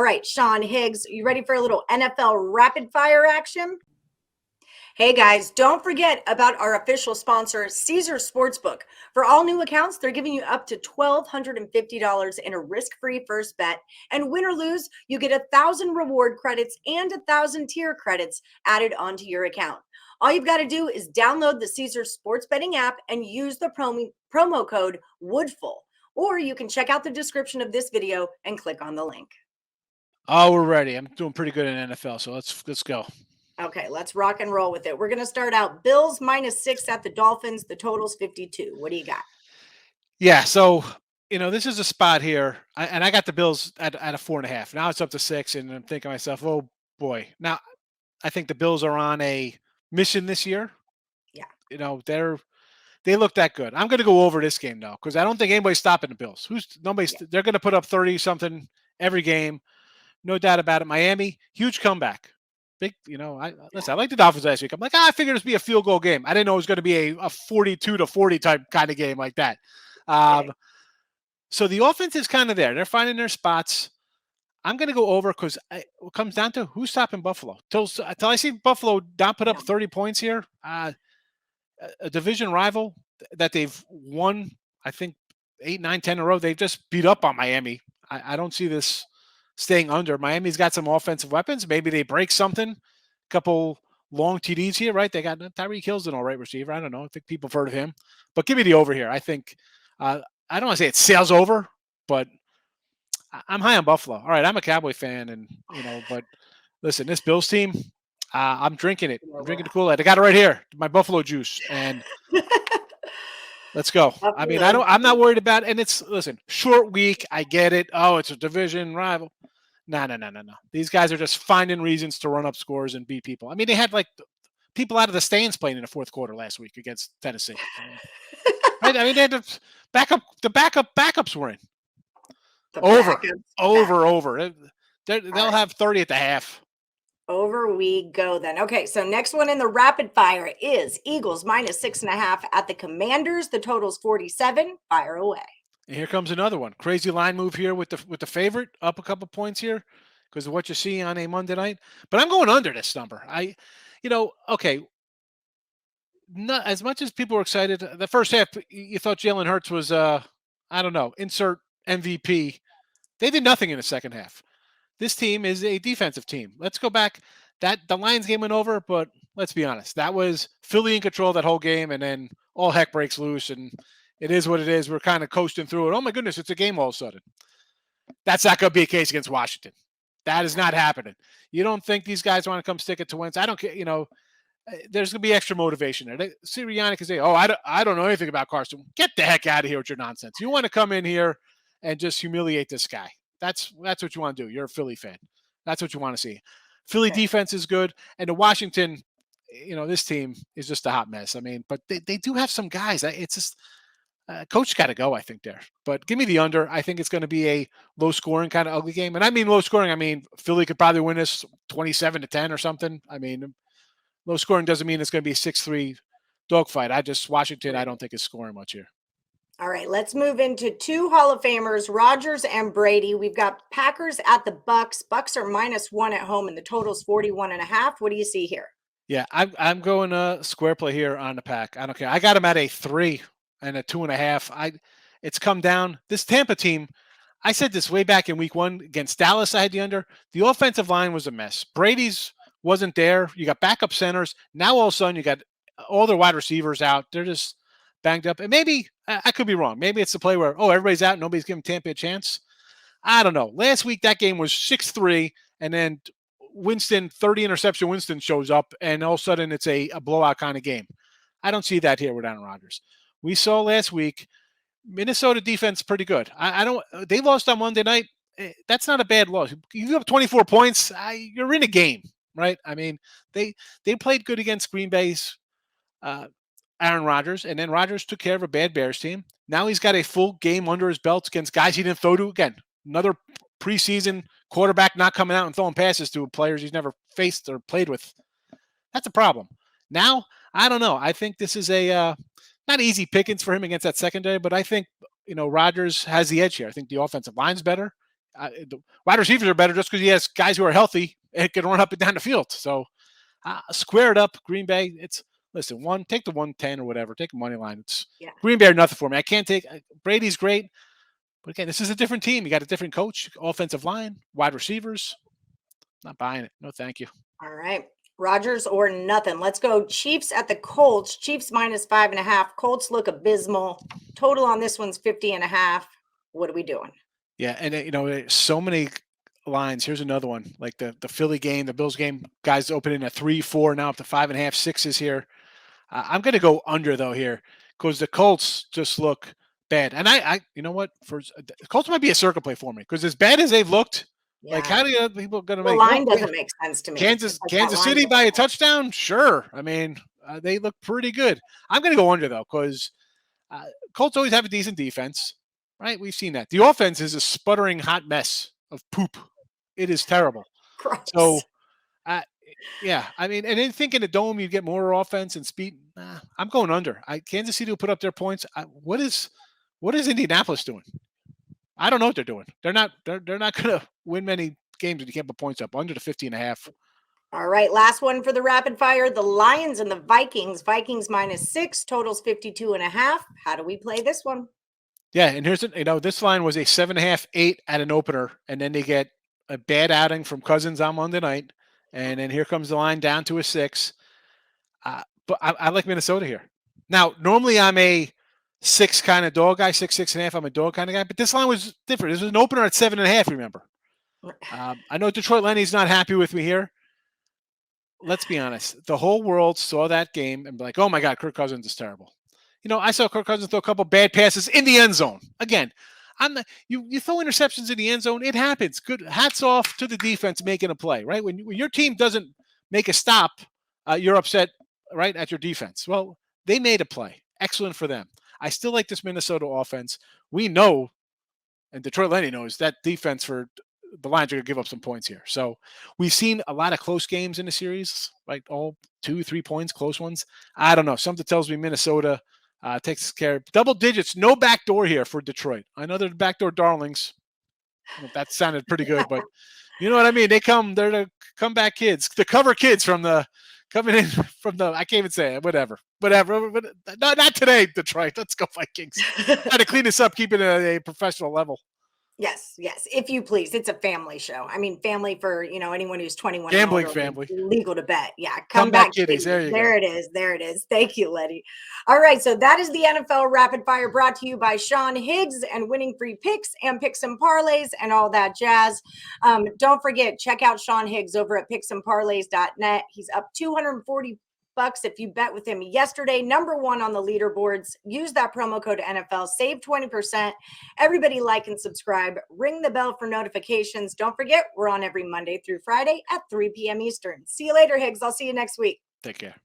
right, Sean Higgs, you ready for a little NFL rapid fire action? Hey guys, don't forget about our official sponsor, Caesar Sportsbook. For all new accounts, they're giving you up to $1,250 in a risk-free first bet. And win or lose, you get 1,000 reward credits and 1,000 tier credits added onto your account. All you've got to do is download the Caesar Sports Betting app and use the promo code WOODFUL. Or you can check out the description of this video and click on the link. Oh, we're ready. I'm doing pretty good in NFL, so let's go. Okay, let's rock and roll with it. We're going to start out Bills -6 at the Dolphins. The total's 52. What do you got? Yeah, so this is a spot here, and I got the Bills at a 4.5. Now it's up to 6, and I'm thinking to myself, oh boy. Now I think the Bills are on a mission this year. Yeah, they look that good. I'm going to go over this game though, because I don't think anybody's stopping the Bills. They're going to put up 30 something every game, no doubt about it. Miami, huge comeback. Big, I like the Dolphins last week. I'm like, I figured it'd be a field goal game. I didn't know it was going to be a 42-40 type kind of game like that. So the offense is kind of there. They're finding their spots. I'm going to go over because it comes down to who's stopping Buffalo. Till I see Buffalo not put up 30 points here, a division rival that they've won, I think, 8, 9, 10 in a row. They've just beat up on Miami. I don't see this staying under. Miami's got some offensive weapons. Maybe they break something. A couple long TDs here, right? They got Tyreek Hill's an all right receiver. I don't know. I think people have heard of him. But give me the over here. I think I don't want to say it sails over, but I'm high on Buffalo. All right, I'm a Cowboy fan, and but listen, this Bills team, I'm drinking it. I'm drinking the Kool-Aid. I got it right here, my Buffalo juice, and let's go. I mean, I'm not worried about it. And listen, short week. I get it. Oh, it's a division rival. No. These guys are just finding reasons to run up scores and beat people. I mean, they had like people out of the stands playing in the fourth quarter last week against Tennessee. Right? I mean, they had the backups were in. Over. They'll have 30 at the half. Over we go then. Okay, so next one in the rapid fire is Eagles -6.5 at the Commanders. The total's 47. Fire away. And here comes another one. Crazy line move here with the favorite, up a couple points here because of what you see on a Monday night. But I'm going under this number. Okay. Not as much as people were excited. The first half, you thought Jalen Hurts was, I don't know, insert MVP. They did nothing in the second half. This team is a defensive team. Let's go back. The Lions game went over, but let's be honest. That was Philly in control that whole game, and then all heck breaks loose, and it is what it is. We're kind of coasting through it. Oh, my goodness, it's a game all of a sudden. That's not going to be a case against Washington. That is not happening. You don't think these guys want to come stick it to Wentz? I don't care. There's going to be extra motivation there. Sirianni can say, oh, I don't know anything about Carson. Get the heck out of here with your nonsense. You want to come in here and just humiliate this guy. That's what you want to do. You're a Philly fan. That's what you want to see. Philly defense is good. And the Washington, this team is just a hot mess. I mean, but they do have some guys. It's just coach got to go, I think, there. But give me the under. I think it's going to be a low-scoring kind of ugly game. And I mean low-scoring. I mean, Philly could probably win this 27-10 or something. I mean, low-scoring doesn't mean it's going to be a 6-3 dogfight. Washington, I don't think is scoring much here. All right, let's move into two Hall of Famers, Rodgers and Brady. We've got Packers at the Bucks. Bucks are -1 at home, and the total's 41.5. What do you see here? Yeah, I'm going square play here on the Pack. I don't care. I got them at a 3 and a 2.5. It's come down. This Tampa team, I said this way back in week 1 against Dallas. I had the under. The offensive line was a mess. Brady's wasn't there. You got backup centers. Now all of a sudden you got all their wide receivers out. They're just banged up. And maybe I could be wrong. Maybe it's the play where, everybody's out. Nobody's giving Tampa a chance. I don't know. Last week, that game was 6-3. And then Winston, 30 interception Winston shows up. And all of a sudden, it's a blowout kind of game. I don't see that here with Aaron Rodgers. We saw last week, Minnesota defense pretty good. They lost on Monday night. That's not a bad loss. You have 24 points. You're in a game, right? I mean, they played good against Green Bay's Aaron Rodgers, and then Rodgers took care of a bad Bears team. Now he's got a full game under his belt against guys he didn't throw to. Again, another preseason quarterback not coming out and throwing passes to players he's never faced or played with. That's a problem. Now, I don't know. I think this is a not easy pickings for him against that secondary, but I think Rodgers has the edge here. I think the offensive line's better. The wide receivers are better just because he has guys who are healthy and can run up and down the field. So square it up, Green Bay. Listen, take the 110 or whatever. Take a money line. It's Green Bay or nothing for me. I can't take Brady's great, but again, this is a different team. You got a different coach, offensive line, wide receivers. Not buying it. No, thank you. All right. Rodgers or nothing. Let's go Chiefs at the Colts. Chiefs -5.5. Colts look abysmal. Total on this one's 50.5. What are we doing? Yeah, and so many lines. Here's another one, like the Philly game, the Bills game. Guys opening at 3-4, now up to 5.5, 6s here. I'm going to go under though here because the Colts just look bad. And I you know what? The Colts might be a circle play for me because as bad as they've looked, like how do you people going to make? The line doesn't make sense to me. Kansas City by a touchdown? Sure. I mean, they look pretty good. I'm going to go under though because Colts always have a decent defense. Right, we've seen that. The offense is a sputtering hot mess of poop. It is terrible. Gross. So, yeah, I mean, and then think in the dome you get more offense and speed. I'm going under. Kansas City will put up their points. What is Indianapolis doing? I don't know what they're doing. They're not going to win many games if you can't put points up under the 50.5. All right, last one for the rapid fire. The Lions and the Vikings. Vikings -6, totals 52.5. How do we play this one? Yeah, and here's this line was a 7.5, 8 at an opener, and then they get a bad outing from Cousins on Monday night, and then here comes the line down to a 6. But I like Minnesota here. Now, normally I'm a 6 kind of dog guy, 6, 6.5. I'm a dog kind of guy, but this line was different. This was an opener at 7.5. Remember, I know Detroit Lenny's not happy with me here. Let's be honest. The whole world saw that game and be like, "Oh my God, Kirk Cousins is terrible." I saw Kirk Cousins throw a couple bad passes in the end zone. Again, you throw interceptions in the end zone, it happens. Good, hats off to the defense making a play, right? When your team doesn't make a stop, you're upset, right, at your defense. Well, they made a play. Excellent for them. I still like this Minnesota offense. We know, and Detroit Lenny knows, that defense for the Lions are going to give up some points here. So we've seen a lot of close games in the series, like all 2-3 points, close ones. I don't know. Something tells me Minnesota takes care of double digits. No backdoor here for Detroit. I know they're the backdoor darlings. That sounded pretty good, but you know what I mean? They're the comeback kids, the cover kids coming in from the, I can't even say it, whatever. But not today, Detroit. Let's go Vikings. Try to clean this up, keep it at a professional level. Yes. If you please. It's a family show. I mean, family for, anyone who's 21. Gambling and older, family. Legal to bet. Yeah. Comeback kiddies. There you go. There it is. Thank you, Letty. All right. So that is the NFL Rapid Fire brought to you by Sean Higgs and winning free picks and picks and parlays and all that jazz. Don't forget, check out Sean Higgs over at picksandparlays.net. He's up $240 if you bet with him yesterday. Number 1 on the leaderboards. Use that promo code NFL. Save 20%. Everybody like and subscribe. Ring the bell for notifications. Don't forget, we're on every Monday through Friday at 3 p.m. Eastern. See you later, Higgs. I'll see you next week. Take care.